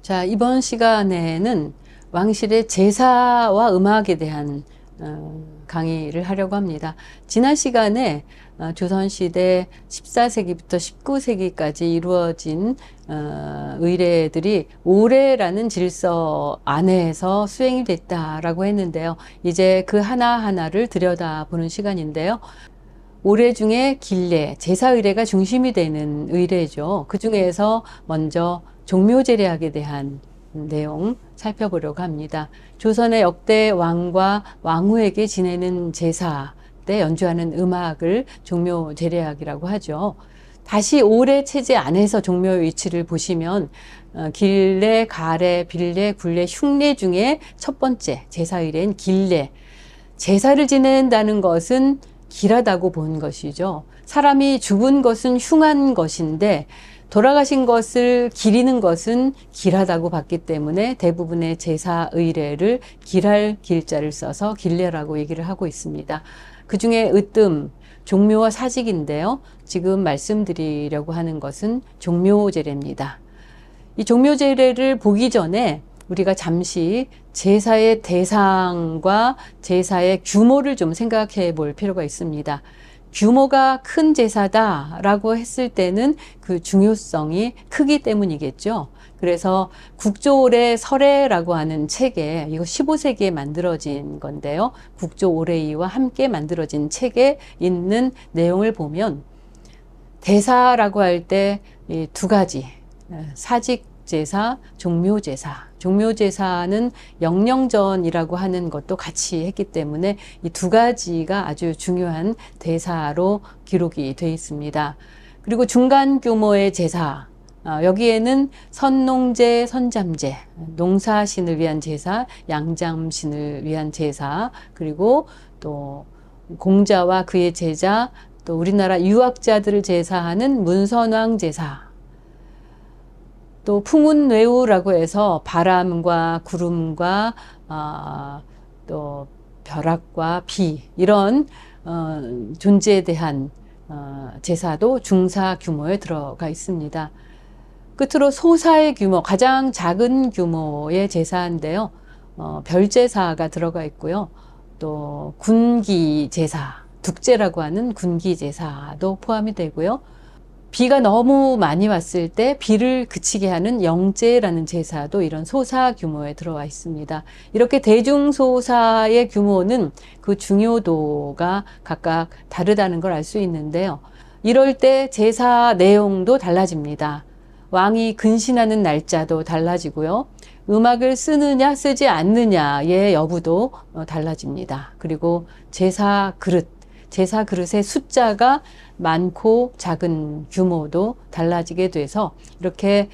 자, 이번 시간에는 왕실의 제사와 음악에 대한 강의를 하려고 합니다. 지난 시간에 조선시대 14세기부터 19세기까지 이루어진 의례들이 오례라는 질서 안에서 수행이 됐다라고 했는데요. 이제 그 하나하나를 들여다보는 시간인데요. 오례 중에 길례, 제사의례가 중심이 되는 의례죠. 그 중에서 먼저 종묘제례학에 대한 내용 살펴보려고 합니다. 조선의 역대 왕과 왕후에게 지내는 제사 때 연주하는 음악을 종묘제례학이라고 하죠. 다시 오례 체제 안에서 종묘의 위치를 보시면 길례, 가례, 빌례, 굴례, 흉례 중에 첫 번째 제사의례인 길례. 제사를 지낸다는 것은 길하다고 본 것이죠. 사람이 죽은 것은 흉한 것인데 돌아가신 것을 기리는 것은 길하다고 봤기 때문에 대부분의 제사 의례를 길할 길자를 써서 길례라고 얘기를 하고 있습니다. 그 중에 으뜸, 종묘와 사직인데요. 지금 말씀드리려고 하는 것은 종묘제례입니다. 이 종묘제례를 보기 전에 우리가 잠시 제사의 대상과 제사의 규모를 좀 생각해 볼 필요가 있습니다. 규모가 큰 제사다라고 했을 때는 그 중요성이 크기 때문이겠죠. 그래서 국조오례 설례라고 하는 책에, 이거 15세기에 만들어진 건데요. 국조오례이와 함께 만들어진 책에 있는 내용을 보면 대사라고 할 때 이 두 가지, 사직제사, 종묘제사. 종묘제사는 영령전이라고 하는 것도 같이 했기 때문에 이 두 가지가 아주 중요한 대사로 기록이 되어 있습니다. 그리고 중간 규모의 제사, 여기에는 선농제, 선잠제, 농사신을 위한 제사, 양잠신을 위한 제사, 그리고 또 공자와 그의 제자, 또 우리나라 유학자들을 제사하는 문선왕 제사, 또 풍운뇌우라고 해서 바람과 구름과 또 벼락과 비 이런 존재에 대한 제사도 중사 규모에 들어가 있습니다. 끝으로 소사의 규모, 가장 작은 규모의 제사인데요. 별제사가 들어가 있고요. 또 군기제사, 둑제라고 하는 군기제사도 포함이 되고요. 비가 너무 많이 왔을 때 비를 그치게 하는 영제라는 제사도 이런 소사 규모에 들어와 있습니다. 이렇게 대중소사의 규모는 그 중요도가 각각 다르다는 걸 알 수 있는데요. 이럴 때 제사 내용도 달라집니다. 왕이 근신하는 날짜도 달라지고요. 음악을 쓰느냐 쓰지 않느냐의 여부도 달라집니다. 그리고 제사 그릇의 숫자가 많고 작은 규모도 달라지게 돼서 이렇게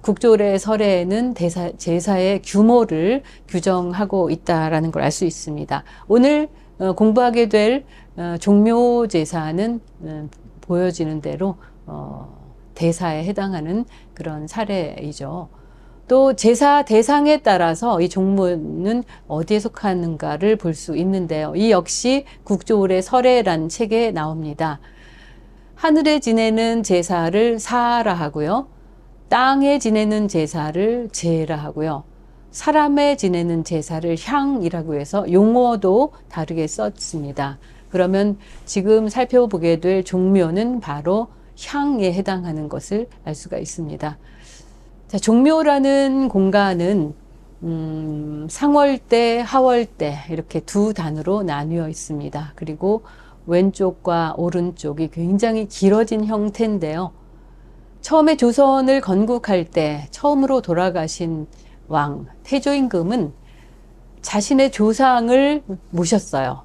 국조례 설례에는 제사의 규모를 규정하고 있다라는 걸 알 수 있습니다. 오늘 공부하게 될 종묘제사는 보여지는 대로 대사에 해당하는 그런 사례이죠. 또 제사 대상에 따라서 이 종묘는 어디에 속하는가를 볼 수 있는데요. 이 역시 국조오례 설례라는 책에 나옵니다. 하늘에 지내는 제사를 사라 하고요. 땅에 지내는 제사를 제라 하고요. 사람에 지내는 제사를 향이라고 해서 용어도 다르게 썼습니다. 그러면 지금 살펴보게 될 종묘는 바로 향에 해당하는 것을 알 수가 있습니다. 자, 종묘라는 공간은 상월대, 하월대 이렇게 두 단으로 나뉘어 있습니다. 그리고 왼쪽과 오른쪽이 굉장히 길어진 형태인데요. 처음에 조선을 건국할 때 처음으로 돌아가신 왕 태조임금은 자신의 조상을 모셨어요.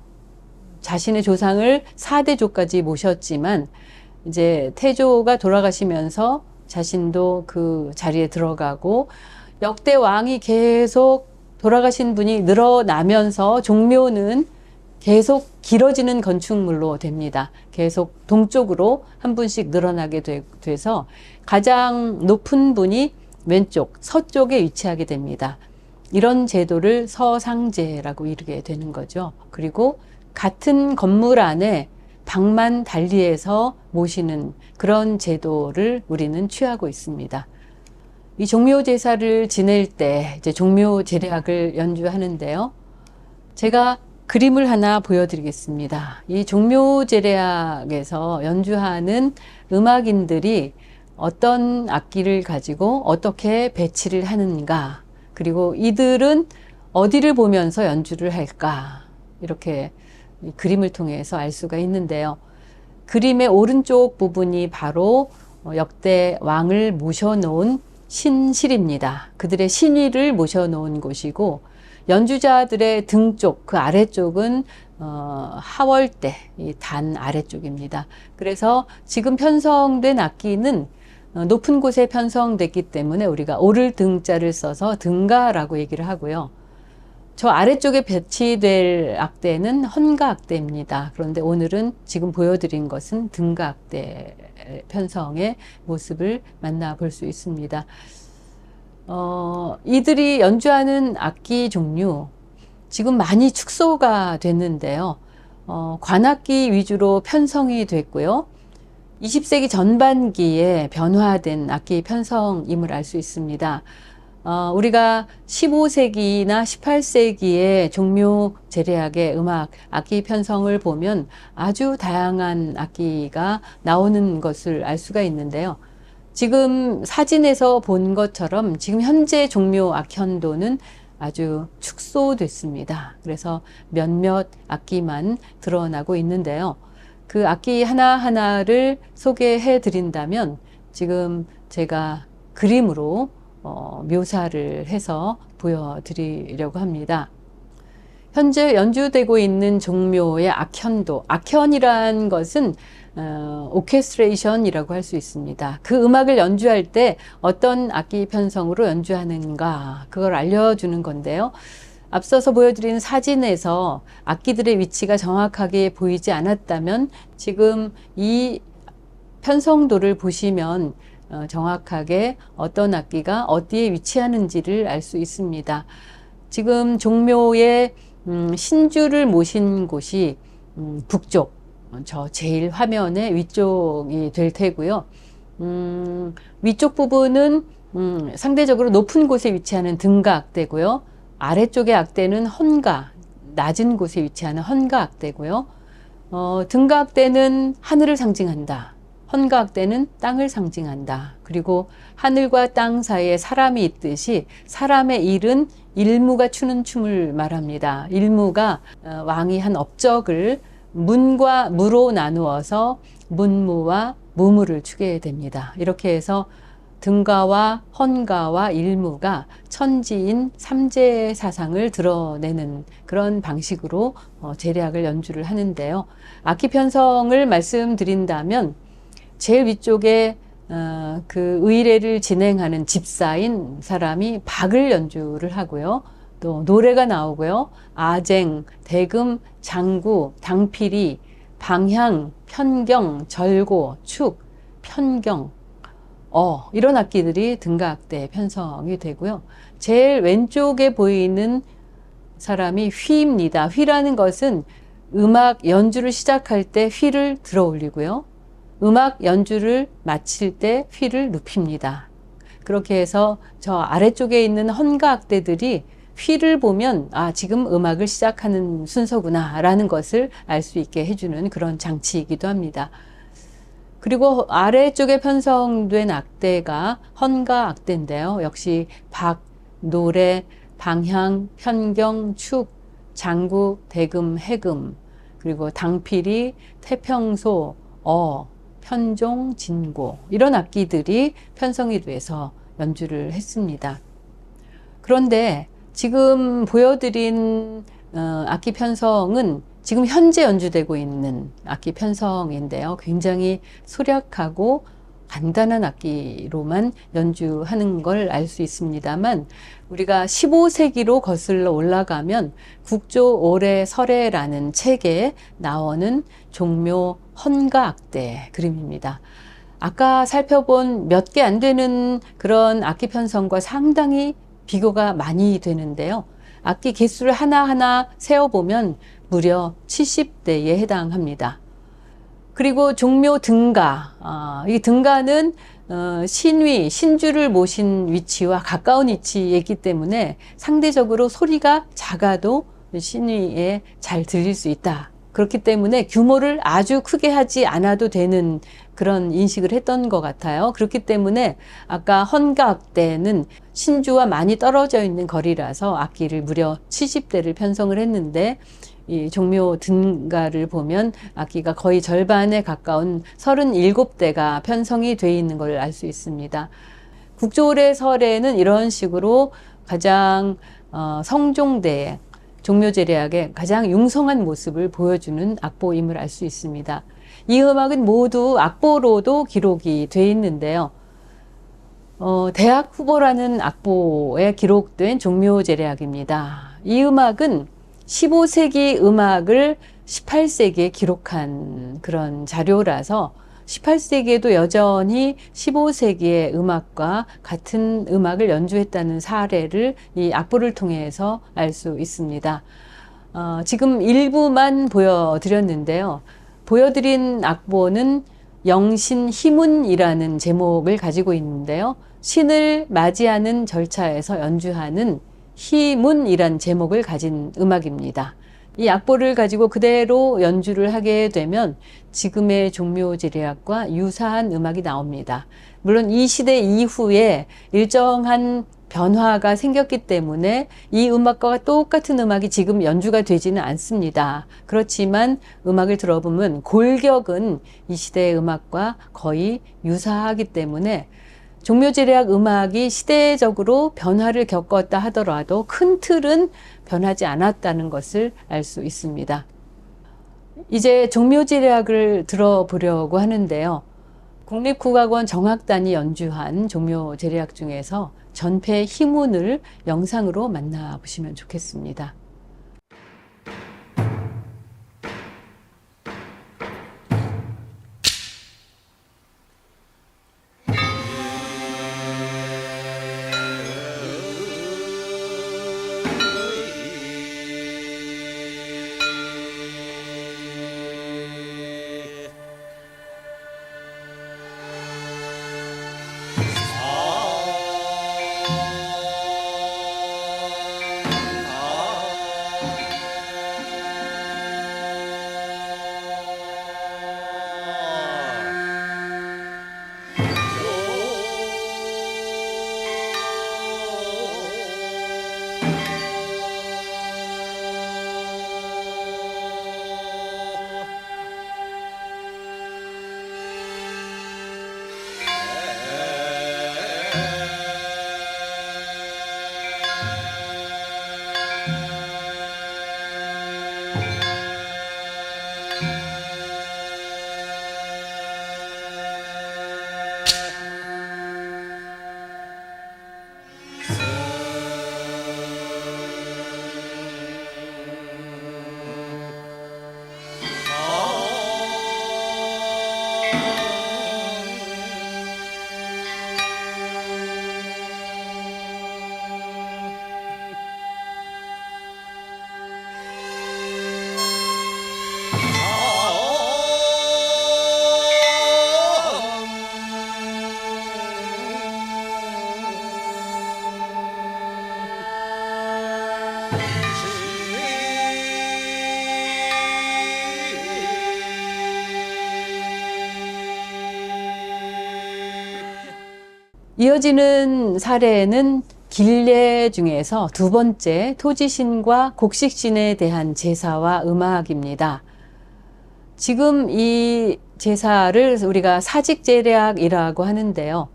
자신의 조상을 4대조까지 모셨지만 이제 태조가 돌아가시면서 자신도 그 자리에 들어가고 역대 왕이 계속 돌아가신 분이 늘어나면서 종묘는 계속 길어지는 건축물로 됩니다. 계속 동쪽으로 한 분씩 늘어나게 돼서 가장 높은 분이 왼쪽 서쪽에 위치하게 됩니다. 이런 제도를 서상제라고 이르게 되는 거죠. 그리고 같은 건물 안에 방만 달리해서 모시는 그런 제도를 우리는 취하고 있습니다. 이 종묘 제사를 지낼 때 이제 종묘 제략을 연주하는데요. 제가 그림을 하나 보여드리겠습니다. 이 종묘 제략에서 연주하는 음악인들이 어떤 악기를 가지고 어떻게 배치를 하는가, 그리고 이들은 어디를 보면서 연주를 할까, 이렇게 이 그림을 통해서 알 수가 있는데요. 그림의 오른쪽 부분이 바로 역대 왕을 모셔놓은 신실입니다. 그들의 신위를 모셔놓은 곳이고, 연주자들의 등 쪽, 그 아래쪽은 하월대, 이 단 아래쪽입니다. 그래서 지금 편성된 악기는 높은 곳에 편성됐기 때문에 우리가 오를 등자를 써서 등가라고 얘기를 하고요. 저 아래쪽에 배치될 악대는 헌가 악대입니다. 그런데 오늘은 지금 보여드린 것은 등가 악대 편성의 모습을 만나볼 수 있습니다. 이들이 연주하는 악기 종류, 지금 많이 축소가 됐는데요. 관악기 위주로 편성이 됐고요. 20세기 전반기에 변화된 악기 편성임을 알 수 있습니다. 우리가 15세기나 18세기의 종묘 제례악의 음악, 악기 편성을 보면 아주 다양한 악기가 나오는 것을 알 수가 있는데요. 지금 사진에서 본 것처럼 지금 현재 종묘 악현도는 아주 축소됐습니다. 그래서 몇몇 악기만 드러나고 있는데요. 그 악기 하나하나를 소개해 드린다면 지금 제가 그림으로 묘사를 해서 보여드리려고 합니다. 현재 연주되고 있는 종묘의 악현도, 악현이란 것은 오케스트레이션이라고 할 수 있습니다. 그 음악을 연주할 때 어떤 악기 편성으로 연주하는가, 그걸 알려주는 건데요. 앞서서 보여드린 사진에서 악기들의 위치가 정확하게 보이지 않았다면 지금 이 편성도를 보시면 정확하게 어떤 악기가 어디에 위치하는지를 알 수 있습니다. 지금 종묘의 신주를 모신 곳이 북쪽, 저 제일 화면의 위쪽이 될 테고요. 위쪽 부분은 상대적으로 높은 곳에 위치하는 등가 악대고요. 아래쪽의 악대는 헌가, 낮은 곳에 위치하는 헌가 악대고요. 등가 악대는 하늘을 상징한다. 헌가 악대는 땅을 상징한다. 그리고 하늘과 땅 사이에 사람이 있듯이 사람의 일은 일무가 추는 춤을 말합니다. 일무가 왕이 한 업적을 문과 무로 나누어서 문무와 무무를 추게 됩니다. 이렇게 해서 등가와 헌가와 일무가 천지인 삼재 사상을 드러내는 그런 방식으로 제략을 연주를 하는데요. 악기 편성을 말씀드린다면 제일 위쪽에 그 의례를 진행하는 집사인 사람이 박을 연주를 하고요. 또 노래가 나오고요. 아쟁, 대금, 장구, 당필이, 방향, 편경, 절고, 축, 편경, 이런 악기들이 등가악대 편성이 되고요. 제일 왼쪽에 보이는 사람이 휘입니다. 휘라는 것은 음악 연주를 시작할 때 휘를 들어 올리고요. 음악 연주를 마칠 때 휘를 눕힙니다. 그렇게 해서 저 아래쪽에 있는 헌가악대들이 휘를 보면 지금 음악을 시작하는 순서구나 라는 것을 알 수 있게 해주는 그런 장치이기도 합니다. 그리고 아래쪽에 편성된 악대가 헌가악대인데요. 역시 박, 노래, 방향, 편경, 축, 장구, 대금, 해금, 그리고 당필이, 태평소, 편종, 진고, 이런 악기들이 편성이 돼서 연주를 했습니다. 그런데 지금 보여드린 악기 편성은 지금 현재 연주되고 있는 악기 편성인데요. 굉장히 소략하고 간단한 악기로만 연주하는 걸 알 수 있습니다만, 우리가 15세기로 거슬러 올라가면 국조 올해 설해라는 책에 나오는 종묘 헌가악대 그림입니다. 아까 살펴본 몇 개 안 되는 그런 악기 편성과 상당히 비교가 많이 되는데요. 악기 개수를 하나하나 세어보면 무려 70대에 해당합니다. 그리고 종묘 등가, 이 등가는 신주를 모신 위치와 가까운 위치에 있기 때문에 상대적으로 소리가 작아도 신위에 잘 들릴 수 있다. 그렇기 때문에 규모를 아주 크게 하지 않아도 되는 그런 인식을 했던 것 같아요. 그렇기 때문에 아까 헌가악 때는 신주와 많이 떨어져 있는 거리라서 악기를 무려 70대를 편성을 했는데 이 종묘 등가를 보면 악기가 거의 절반에 가까운 37대가 편성이 되어 있는 걸 알 수 있습니다. 국조올해 설에는 이런 식으로 가장 성종대에 종묘제례악의 가장 융성한 모습을 보여주는 악보임을 알 수 있습니다. 이 음악은 모두 악보로도 기록이 되어 있는데요. 대학 후보라는 악보에 기록된 종묘제례악입니다. 이 음악은 15세기 음악을 18세기에 기록한 그런 자료라서 18세기에도 여전히 15세기의 음악과 같은 음악을 연주했다는 사례를 이 악보를 통해서 알 수 있습니다. 지금 일부만 보여드렸는데요. 보여드린 악보는 영신 희문이라는 제목을 가지고 있는데요. 신을 맞이하는 절차에서 연주하는 희문이란 제목을 가진 음악입니다. 이 악보를 가지고 그대로 연주를 하게 되면 지금의 종묘제례악과 유사한 음악이 나옵니다. 물론 이 시대 이후에 일정한 변화가 생겼기 때문에 이 음악과 똑같은 음악이 지금 연주가 되지는 않습니다. 그렇지만 음악을 들어보면 골격은 이 시대의 음악과 거의 유사하기 때문에 종묘제례악 음악이 시대적으로 변화를 겪었다 하더라도 큰 틀은 변하지 않았다는 것을 알 수 있습니다. 이제 종묘제례악을 들어보려고 하는데요. 국립국악원 정악단이 연주한 종묘제례악 중에서 전패 희문을 영상으로 만나보시면 좋겠습니다. 이어지는 사례는 길례 중에서 두 번째 토지신과 곡식신에 대한 제사와 음악입니다. 지금 이 제사를 우리가 사직제례악이라고 하는데요.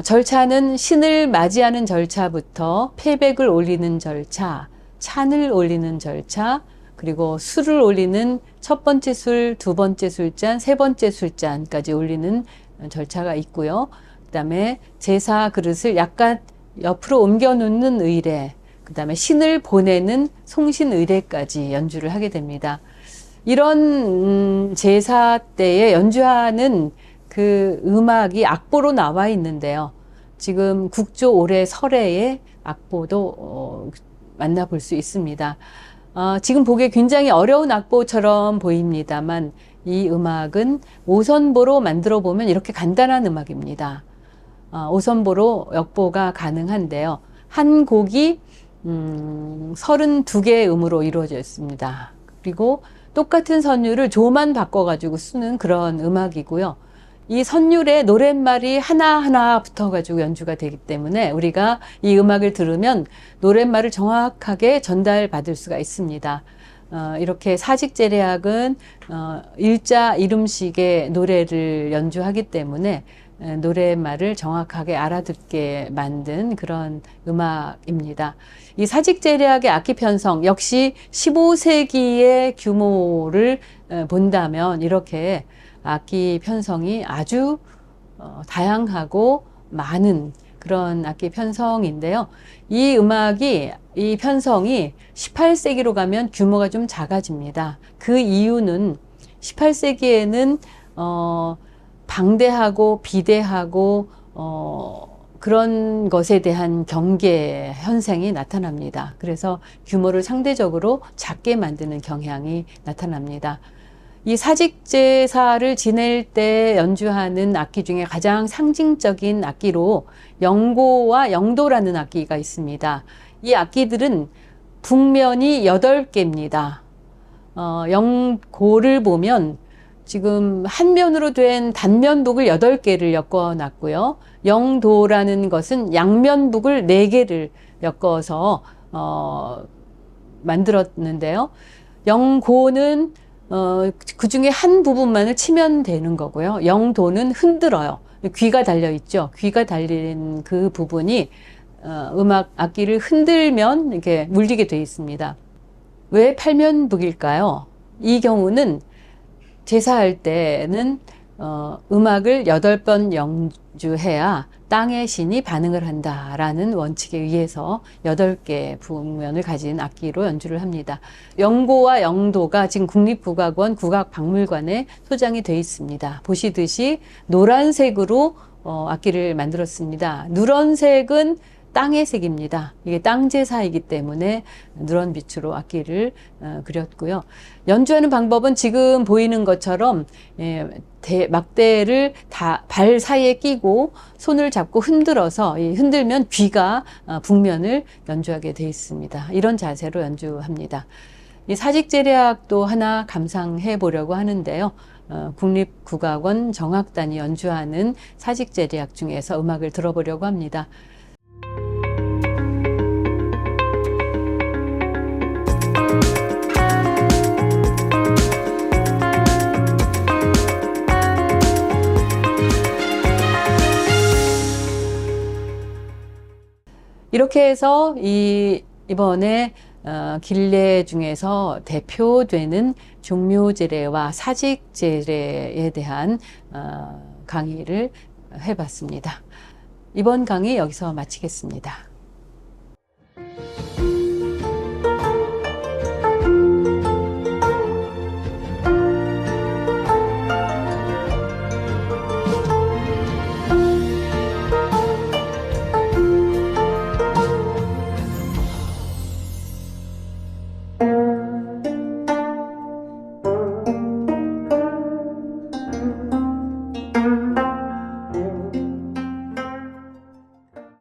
절차는 신을 맞이하는 절차부터 패백을 올리는 절차, 찬을 올리는 절차, 그리고 술을 올리는 첫 번째 술, 두 번째 술잔, 세 번째 술잔까지 올리는 절차가 있고요. 그다음에 제사 그릇을 약간 옆으로 옮겨 놓는 의례, 그다음에 신을 보내는 송신 의례까지 연주를 하게 됩니다. 이런 제사 때에 연주하는 그 음악이 악보로 나와 있는데요. 지금 국조 올해 설해의 악보도 만나볼 수 있습니다. 지금 보기에 굉장히 어려운 악보처럼 보입니다만 이 음악은 오선보로 만들어 보면 이렇게 간단한 음악입니다. 오선보로 역보가 가능한데요. 한 곡이 32개의 음으로 이루어져 있습니다. 그리고 똑같은 선율을 조만 바꿔가지고 쓰는 그런 음악이고요. 이 선율에 노랫말이 하나하나 붙어가지고 연주가 되기 때문에 우리가 이 음악을 들으면 노랫말을 정확하게 전달받을 수가 있습니다. 이렇게 사직제례악은 일자 이름식의 노래를 연주하기 때문에 노랫말을 정확하게 알아듣게 만든 그런 음악입니다. 이 사직제례악의 악기 편성 역시 15세기의 규모를 본다면 이렇게 악기 편성이 아주 다양하고 많은 그런 악기 편성인데요. 이 편성이 18세기로 가면 규모가 좀 작아집니다. 그 이유는 18세기에는 방대하고 비대하고 그런 것에 대한 경계 현상이 나타납니다. 그래서 규모를 상대적으로 작게 만드는 경향이 나타납니다. 이 사직제사를 지낼 때 연주하는 악기 중에 가장 상징적인 악기로 영고와 영도라는 악기가 있습니다. 이 악기들은 북면이 8개입니다. 영고를 보면 지금 한 면으로 된 단면북을 8개를 엮어놨고요. 영도라는 것은 양면북을 4개를 엮어서 만들었는데요. 영고는 그 중에 한 부분만을 치면 되는 거고요. 영도는 흔들어요. 귀가 달려 있죠. 귀가 달린 그 부분이 악기를 흔들면 이렇게 물리게 되어 있습니다. 왜 팔면북일까요? 이 경우는 제사할 때는 음악을 8번 연주해야 땅의 신이 반응을 한다라는 원칙에 의해서 8개 부면을 가진 악기로 연주를 합니다. 영고와 영도가 지금 국립국악원 국악박물관에 소장이 되어 있습니다. 보시듯이 노란색으로 악기를 만들었습니다. 누런색은 땅의 색입니다. 이게 땅제사이기 때문에 누런 빛으로 악기를 그렸고요. 연주하는 방법은 지금 보이는 것처럼 막대를 다 발 사이에 끼고 손을 잡고 흔들어서 흔들면 귀가 북면을 연주하게 되어 있습니다. 이런 자세로 연주합니다. 이 사직제례악도 하나 감상해 보려고 하는데요. 국립국악원 정악단이 연주하는 사직제례악 중에서 음악을 들어보려고 합니다. 이렇게 해서 이번에 길례 중에서 대표되는 종묘제례와 사직제례에 대한 강의를 해봤습니다. 이번 강의 여기서 마치겠습니다.